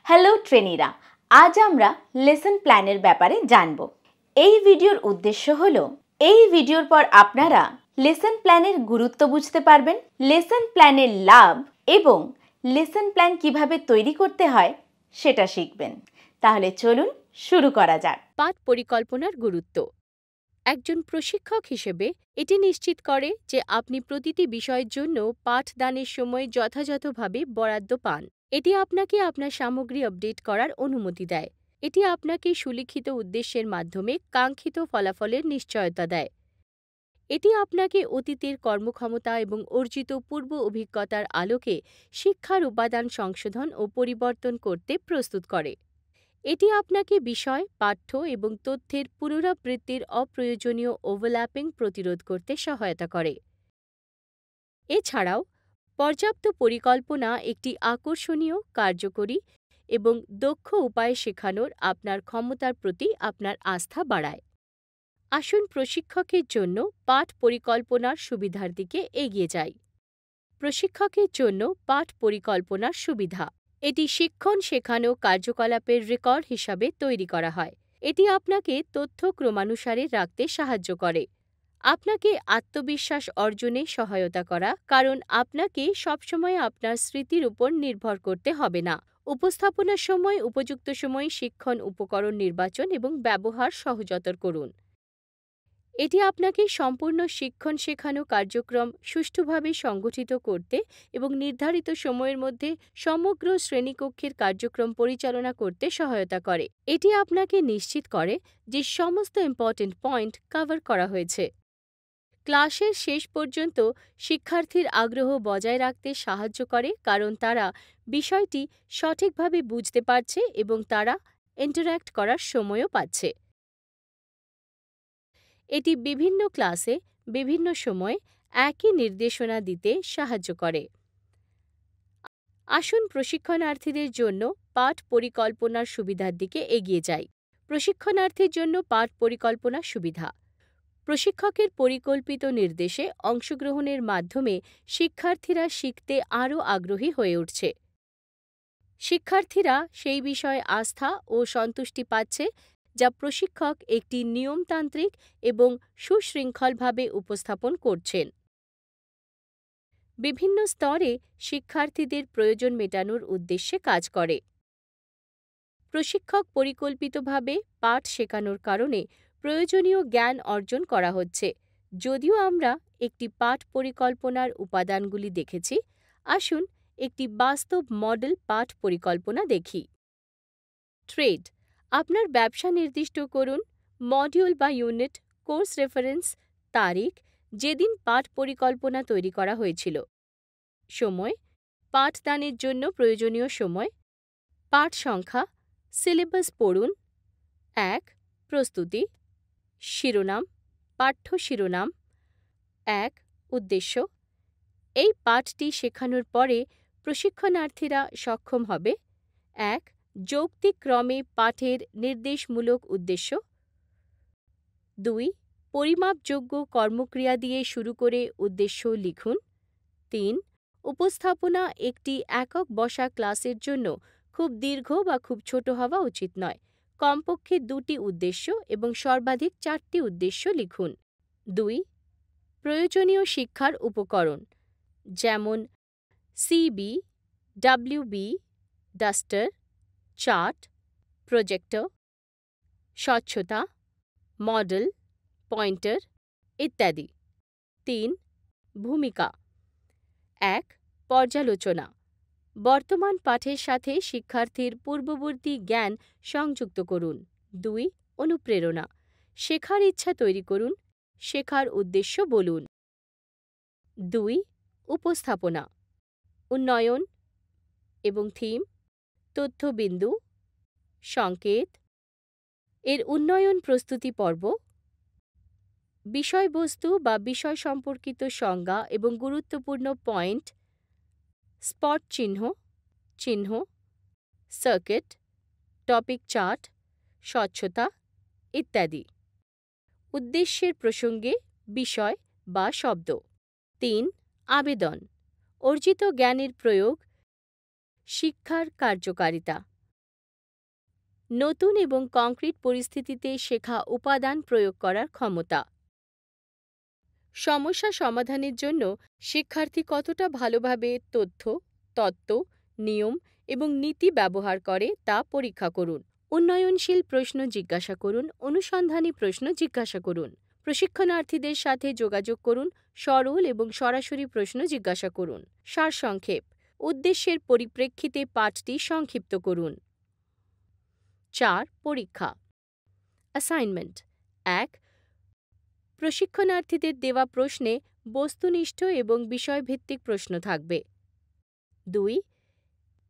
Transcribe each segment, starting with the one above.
Hello ট্রেনিরা, আজ আমরা lesson প্ল্যানের ব্যাপারে জানব। এই ভিডিওর উদ্দেশ্য হলো এই ভিডিওর পর আপনারা লেসন প্ল্যানের গুরুত্ব বুঝতে পারবেন, লেসন প্ল্যানের লাভ এবং লেসন প্ল্যান কিভাবে তৈরি করতে হয় সেটা শিখবেন। তাহলে চলুন শুরু করা যাক। পাঠ পরিকল্পনার গুরুত্ব। একজন প্রশিক্ষক হিসেবে এটি নিশ্চিত করে যে আপনি প্রতিটি বিষয়ের জন্য পাঠদানের সময় যথাযথভাবে বরাদ্দ পান। এটি আপনাকে আপনার সামগ্রী আপডেট করার অনুমতি দেয়। এটি আপনাকে সুলিখিত উদ্দেশ্যের মাধ্যমে কাঙ্ক্ষিত ফলাফলের নিশ্চয়তা দেয়। এটি আপনাকে অতীতের কর্মক্ষমতা এবং অর্জিত পূর্ব অভিজ্ঞতার আলোকে শিক্ষার উপাদান সংশোধন ও পরিবর্তন করতে প্রস্তুত করে। এটি আপনাকে বিষয়, পাঠ্য এবং তথ্যের পুনরাবৃত্তির অপ্রয়োজনীয় ওভারল্যাপিং প্রতিরোধ করতে সহায়তা করে। এছাড়াও পর্যাপ্ত পরিকল্পনা একটি আকর্ষণীয়, কার্যকরী এবং দক্ষ উপায়ে শেখানোর আপনার ক্ষমতার প্রতি আপনার আস্থা বাড়ায়। আসুন প্রশিক্ষকের জন্য পাঠ পরিকল্পনার সুবিধার দিকে এগিয়ে যাই। প্রশিক্ষকের জন্য পাঠ পরিকল্পনার সুবিধা। এটি শিক্ষণ শেখানো কার্যকলাপের রেকর্ড হিসাবে তৈরি করা হয়। এটি আপনাকে তথ্য ক্রমানুসারে রাখতে সাহায্য করে। আপনাকে আত্মবিশ্বাস অর্জনে সহায়তা করা, কারণ আপনাকে সবসময় আপনার স্মৃতির উপর নির্ভর করতে হবে না। উপস্থাপনার সময় উপযুক্ত সময়ে শিক্ষণ উপকরণ নির্বাচন এবং ব্যবহার সহজতর করুন। এটি আপনাকে সম্পূর্ণ শিক্ষণ শেখানো কার্যক্রম সুষ্ঠুভাবে সংগঠিত করতে এবং নির্ধারিত সময়ের মধ্যে সমগ্র শ্রেণীকক্ষের কার্যক্রম পরিচালনা করতে সহায়তা করে। এটি আপনাকে নিশ্চিত করে যে সমস্ত ইম্পর্টেন্ট পয়েন্ট কভার করা হয়েছে। ক্লাসের শেষ পর্যন্ত শিক্ষার্থীর আগ্রহ বজায় রাখতে সাহায্য করে, কারণ তারা বিষয়টি সঠিকভাবে বুঝতে পারছে এবং তারা ইন্টারঅ্যাক্ট করার সময়ও পাচ্ছে। এটি বিভিন্ন ক্লাসে বিভিন্ন সময়ে একই নির্দেশনা দিতে সাহায্য করে। আসুন প্রশিক্ষণার্থীদের জন্য পাঠ পরিকল্পনার সুবিধার দিকে এগিয়ে যাই। প্রশিক্ষণার্থীর জন্য পাঠ পরিকল্পনা সুবিধা। প্রশিক্ষকের পরিকল্পিত নির্দেশে অংশগ্রহণের মাধ্যমে শিক্ষার্থীরা শিখতে আরও আগ্রহী হয়ে উঠছে। শিক্ষার্থীরা সেই বিষয়ে আস্থা ও সন্তুষ্টি পাচ্ছে যা প্রশিক্ষক একটি নিয়মতান্ত্রিক এবং সুশৃঙ্খলভাবে উপস্থাপন করছেন। বিভিন্ন স্তরে শিক্ষার্থীদের প্রয়োজন মেটানোর উদ্দেশ্যে কাজ করে। প্রশিক্ষক পরিকল্পিতভাবে পাঠ শেখানোর কারণে প্রয়োজনীয় জ্ঞান অর্জন করা হচ্ছে। যদিও আমরা একটি পাঠ পরিকল্পনার উপাদানগুলি দেখেছি, আসুন একটি বাস্তব মডেল পাঠ পরিকল্পনা দেখি। ট্রেড। আপনার ব্যবসা নির্দিষ্ট করুন। মডিউল বা ইউনিট, কোর্স রেফারেন্স, তারিখ, যেদিন পাঠ পরিকল্পনা তৈরি করা হয়েছিল। সময়, পাঠদানের জন্য প্রয়োজনীয় সময়, পাঠ সংখ্যা, সিলেবাস পড়ুন। ১. প্রস্তুতি। শিরোনাম, পাঠ্য শিরোনাম। ১. উদ্দেশ্য। এই পাঠটি শেখানোর পরে প্রশিক্ষণার্থীরা সক্ষম হবে। ১. যৌক্তিক ক্রমে পাঠের নির্দেশমূলক উদ্দেশ্য। ২. পরিমাপযোগ্য কর্মক্রিয়া দিয়ে শুরু করে উদ্দেশ্য লিখুন। ৩. উপস্থাপনা একটি একক বসা ক্লাসের জন্য খুব দীর্ঘ বা খুব ছোট হওয়া উচিত নয়। কমপক্ষে ২টি উদ্দেশ্য এবং সর্বাধিক ৪টি উদ্দেশ্য লিখুন। ২. প্রয়োজনীয় শিক্ষার উপকরণ, যেমন CB, WB, duster, chart, projector, স্বচ্ছতা, মডেল, পয়েন্টার ইত্যাদি। ৩. ভূমিকা। ১. পর্যালোচনা। বর্তমান পাঠের সাথে শিক্ষার্থীর পূর্ববর্তী জ্ঞান সংযুক্ত করুন। ২. অনুপ্রেরণা। শেখার ইচ্ছা তৈরি করুন। শেখার উদ্দেশ্য বলুন। ২. উপস্থাপনা। উন্নয়ন এবং থিম, তথ্যবিন্দু, সংকেত, এর উন্নয়ন প্রস্তুতি পর্ব, বিষয়বস্তু বা বিষয় সম্পর্কিত সংজ্ঞা এবং গুরুত্বপূর্ণ পয়েন্ট, স্পট চিহ্ন, চিহ্ন, সার্কিট, টপিক চার্ট, স্বচ্ছতা ইত্যাদি। উদ্দেশ্যের প্রসঙ্গে বিষয় বা শব্দ। ৩. আবেদন। অর্জিত জ্ঞানের প্রয়োগ, শিক্ষার কার্যকারিতা। নতুন এবং কংক্রিট পরিস্থিতিতে শেখা উপাদান প্রয়োগ করার ক্ষমতা। সমস্যা সমাধানের জন্য শিক্ষার্থী কতটা ভালোভাবে তথ্য, তত্ত্ব, নিয়ম এবং নীতি ব্যবহার করে তা পরীক্ষা করুন। উন্নয়নশীল প্রশ্ন জিজ্ঞাসা করুন, অনুসন্ধানী প্রশ্ন জিজ্ঞাসা করুন। প্রশিক্ষণার্থীদের সাথে যোগাযোগ করুন, সরল এবং সরাসরি প্রশ্ন জিজ্ঞাসা করুন। সারসংক্ষেপ: উদ্দেশ্যের পরিপ্রেক্ষিতে পাঠটি সংক্ষিপ্ত করুন। 4. পরীক্ষা। অ্যাসাইনমেন্ট 1. প্রশিক্ষণার্থীদের দেওয়া প্রশ্নে বস্তুনিষ্ঠ এবং বিষয়ভিত্তিক প্রশ্ন থাকবে। 2.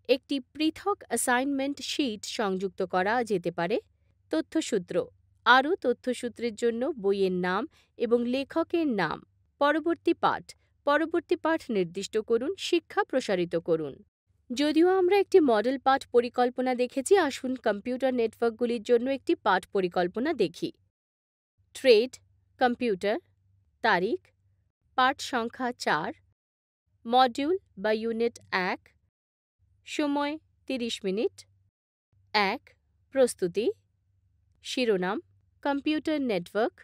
একটি পৃথক অ্যাসাইনমেন্ট শীট সংযুক্ত করা যেতে পারে। তথ্যসূত্র: আরও তথ্যসূত্রের জন্য বইয়ের নাম এবং লেখকের নাম। পরবর্তী পাঠ নির্দিষ্ট করুন, শিক্ষা প্রসারিত করুন। যদিও আমরা একটি মডেল পাঠ পরিকল্পনা দেখেছি, আসুন কম্পিউটার নেটওয়ার্কগুলির জন্য একটি পাঠ পরিকল্পনা দেখি। ট্রেড, কম্পিউটার, তারিখ, পাঠ সংখ্যা 4, মডিউল বা ইউনিট 1, সময় 30 মিনিট। 1. প্রস্তুতি। শিরোনাম: কম্পিউটার নেটওয়ার্ক।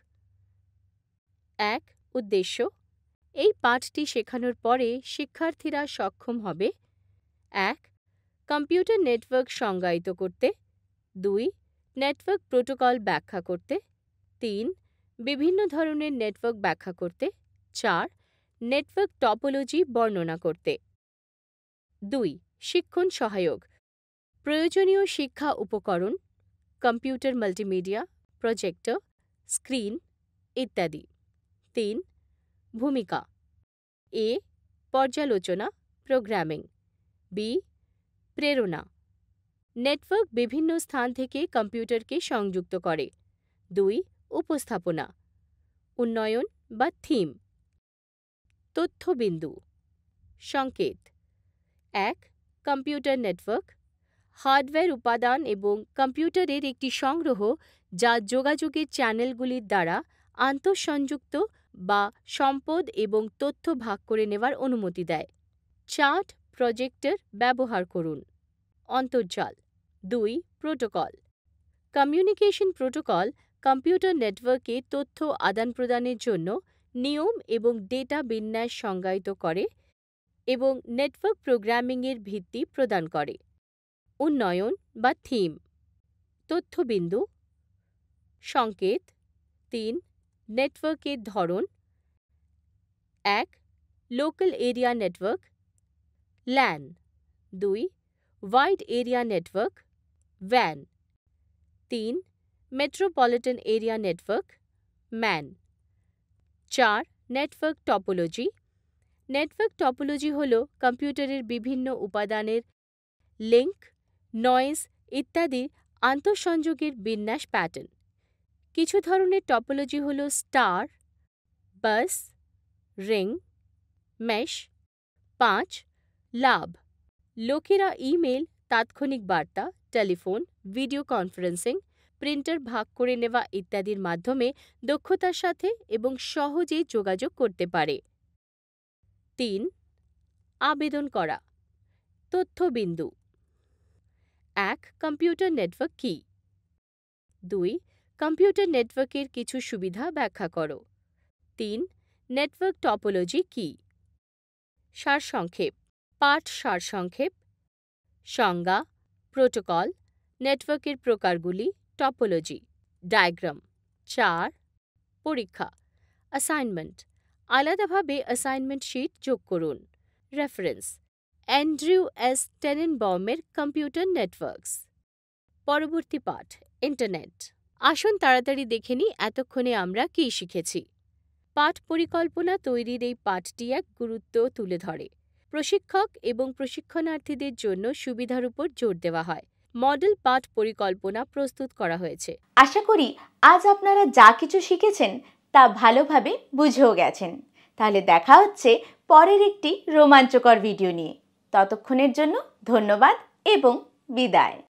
1. উদ্দেশ্য: এই পাঠটি শেখানোর পরে শিক্ষার্থীরা সক্ষম হবে: 1. কম্পিউটার নেটওয়ার্ক সংজ্ঞায়িত করতে। 2. নেটওয়ার্ক প্রোটোকল ব্যাখ্যা করতে। 3. বিভিন্ন ধরনের নেটওয়ার্ক ব্যাখ্যা করতে। 4. নেটওয়ার্ক টপোলজি বর্ণনা করতে। 2. শিক্ষণ সহায়ক: প্রয়োজনীয় শিক্ষা উপকরণ, কম্পিউটার মাল্টিমিডিয়া, প্রজেক্টর, স্ক্রিন ইত্যাদি। 3. ভূমিকা: এ. পর্যালোচনা, প্রোগ্রামিং। বি. প্রেরণা: নেটওয়ার্ক বিভিন্ন স্থান থেকে কম্পিউটারকে সংযুক্ত করে। 2. উপস্থাপনা, উন্নয়ন বা থিম। তথ্যবিন্দু। সংকেত: 1. কম্পিউটার নেটওয়ার্ক হার্ডওয়্যার উপাদান এবং কম্পিউটারের একটি সংগ্রহ যা যোগাযোগের চ্যানেলগুলির দ্বারা আন্তঃসংযুক্ত বা সম্পদ এবং তথ্য ভাগ করে নেওয়ার অনুমতি দেয়। চার্ট, প্রজেক্টর ব্যবহার করুন। অন্তর্জাল। 2. প্রোটোকল। কমিউনিকেশন প্রোটোকল কম্পিউটার নেটওয়ার্কে তথ্য আদান-প্রদানের জন্য নিয়ম এবং ডেটা বিন্যাস সংজ্ঞায়িত করে এবং নেটওয়ার্ক প্রোগ্রামিংয়ের ভিত্তি প্রদান করে। উন্নয়ন বা থিম। তথ্যবিন্দু। সংকেত: 3. নেটওয়ার্কের ধরন। 1. Local area network LAN। 2. Wide area network WAN। 3. Metropolitan area network MAN। 4. Network topology. Network topology হল কম্পিউটারের বিভিন্ন উপাদানের লিঙ্ক, নয়েজ ইত্যাদির আন্তঃসংযোগের বিন্যাস প্যাটার্ন। কিছু ধরনের টপোলজি হল স্টার, বাস, রিং, মেশ। 5. লাভ: লোকেরা ইমেল, তাৎক্ষণিক বার্তা, টেলিফোন, ভিডিও কনফারেন্সিং, প্রিন্টার ভাগ করে নেওয়া ইত্যাদির মাধ্যমে দক্ষতার সাথে এবং সহজে যোগাযোগ করতে পারে। 3. আবেদন করা। তথ্যবিন্দু। 1. কম্পিউটার নেটওয়ার্ক কী? 2. কম্পিউটার নেটওয়ার্কের কিছু সুবিধা ব্যাখ্যা করো। 3. নেটওয়ার্ক টপোলজি কী? সারসংক্ষেপ। পাঠ সারসংক্ষেপ: সংজ্ঞা, প্রোটোকল, নেটওয়ার্কের প্রকারগুলি, টপোলজি। ডায়াগ্রাম। 4. পরীক্ষা। অ্যাসাইনমেন্ট। আলাদাভাবে অ্যাসাইনমেন্ট শীট যোগ করুন। রেফারেন্স: অ্যান্ড্রিউ এস টেনেনবাউমের কম্পিউটার নেটওয়ার্কস। পরবর্তী পাঠ ইন্টারনেট। আসুন তাড়াতাড়ি দেখে নিই এতক্ষণে আমরা কী শিখেছি। পাঠ পরিকল্পনা তৈরির এই পাঠটি এক গুরুত্ব তুলে ধরে। প্রশিক্ষক এবং প্রশিক্ষণার্থীদের জন্য সুবিধার উপর জোর দেওয়া হয়। মডেল পাঠ পরিকল্পনা প্রস্তুত করা হয়েছে। আশা করি আজ আপনারা যা কিছু শিখেছেন তা ভালোভাবে বুঝেও গেছেন। তাহলে দেখা হচ্ছে পরের একটি রোমাঞ্চকর ভিডিও নিয়ে। ততক্ষণের জন্য ধন্যবাদ এবং বিদায়।